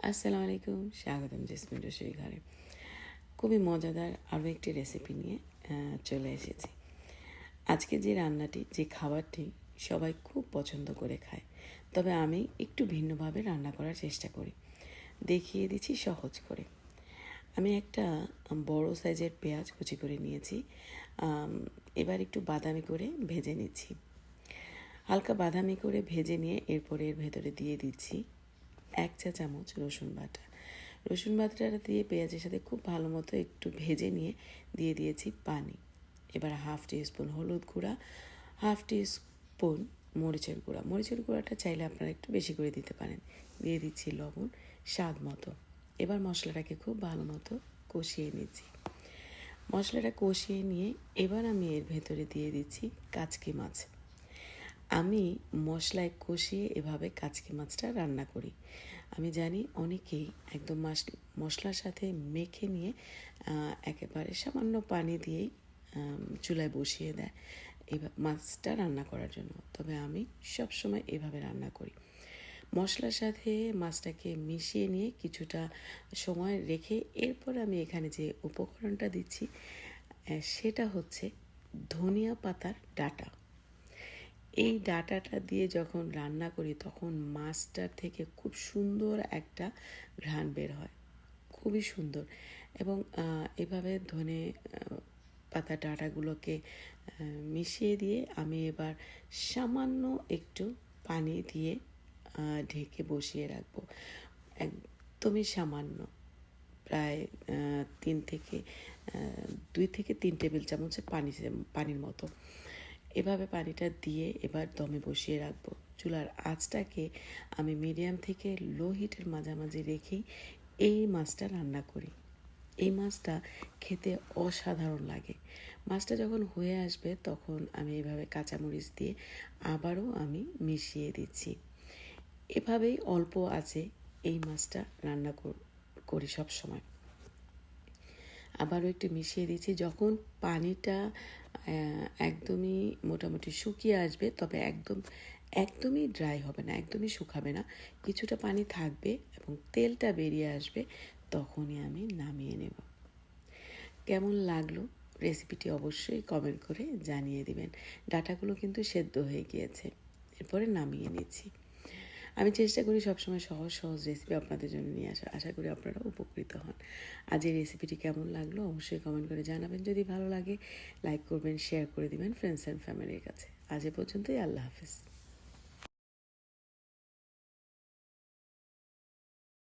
আসসালামু আলাইকুম, স্বাগতম জেসমিন রসুই ঘরে। খুবই মজাদার আরও একটি রেসিপি নিয়ে চলে এসেছি। আজকে যে রান্নাটি, যে খাবারটি সবাই খুব পছন্দ করে খায়, তবে আমি একটু ভিন্নভাবে রান্না করার চেষ্টা করি। দেখিয়ে দিচ্ছি সহজ করে। আমি একটা বড় সাইজের পেঁয়াজ কুচি করে নিয়েছি। এবার একটু বাদামি করে ভেজে নিচ্ছি। হালকা বাদামি করে ভেজে নিয়ে এরপরে এর ভেতরে দিয়ে দিচ্ছি 1 চা চামচ রসুন বাটা। রসুন বাটাটা দিয়ে পেঁয়াজের সাথে খুব ভালো মতো একটু ভেজে নিয়ে দিয়ে দিয়েছি পানি। এবার 1/2 টিস্পুন হলুদ গুঁড়া, 1/2 টিস্পুন মরিচের গুঁড়া। মরিচের গুঁড়াটা চাইলে আপনারা একটু বেশি করে দিতে পারেন। দিয়ে দিচ্ছি লবণ স্বাদ মতো। এবার মশলাটাকে খুব ভালো মতো কষিয়ে নিচ্ছি। মশলাটা কষিয়ে নিয়ে এবার আমি এর ভেতরে দিয়ে দিচ্ছি কাচকি মাছ। আমি মশলায় কষিয়ে এভাবে কাচকি মাছটা রান্না করি। আমি জানি অনেকেই একদম মশলার সাথে মেখে নিয়ে একেবারে সামান্য পানি দিয়েই চুলায় বসিয়ে দেয় এই মাছটা রান্না করার জন্য, তবে আমি সবসময় এভাবে রান্না করি। মশলার সাথে মাছটাকে মিশিয়ে নিয়ে কিছুটা সময় রেখে এরপর আমি এখানে যে উপকরণটা দিচ্ছি সেটা হচ্ছে ধনিয়া পাতার ডাঁটা। এই ডাঁটাটা দিয়ে যখন রান্না করি তখন মাছটার থেকে খুব সুন্দর একটা ঘ্রাণ বের হয়, খুবই সুন্দর। এবং এভাবে ধনে পাতা ডাঁটাগুলোকে মিশিয়ে দিয়ে আমি এবার সামান্য একটু পানি দিয়ে ঢেকে বসিয়ে রাখবো, একদমই সামান্য, প্রায় 2 থেকে 3 টেবিল চামচের পানির মতো। এভাবে পানিটা দিয়ে এবার দমে বসিয়ে রাখবো। চুলার আঁচটাকে আমি মিডিয়াম থেকে লো হিটের মাঝামাঝি রেখেই এই মাছটা রান্না করি। এই মাছটা খেতে অসাধারণ লাগে। মাছটা যখন হয়ে আসবে তখন আমি এভাবে কাঁচামরিচ দিয়ে আবারও আমি মিশিয়ে দিচ্ছি। এভাবেই অল্প আছে এই মাছটা রান্না করি সব সময়। আবারও একটু মিশিয়ে দিচ্ছি। যখন পানিটা একদমই মোটামুটি শুকিয়ে আসবে, তবে একদমই ড্রাই হবে না, একদমই শুকাবে না, কিছুটা পানি থাকবে এবং তেলটা বেরিয়ে আসবে, তখনই আমি নামিয়ে নেব। কেমন লাগলো রেসিপিটি অবশ্যই কমেন্ট করে জানিয়ে দিবেন। ডাঁটাগুলো কিন্তু সেদ্ধ হয়ে গিয়েছে। এরপরে নামিয়ে নিচ্ছি। আমি চেষ্টা করি সবসময় সহজ রেসিপি আপনাদের জন্য নিয়ে আসা। আশা করি আপনারা উপকৃত হন। আজ এই রেসিপিটি কেমন লাগলো অবশ্যই কমেন্ট করে জানাবেন। যদি ভালো লাগে লাইক করবেন, শেয়ার করে দিবেন ফ্রেন্ডস অ্যান্ড ফ্যামিলির কাছে। আজ এ পর্যন্তই। আল্লাহ হাফেজ।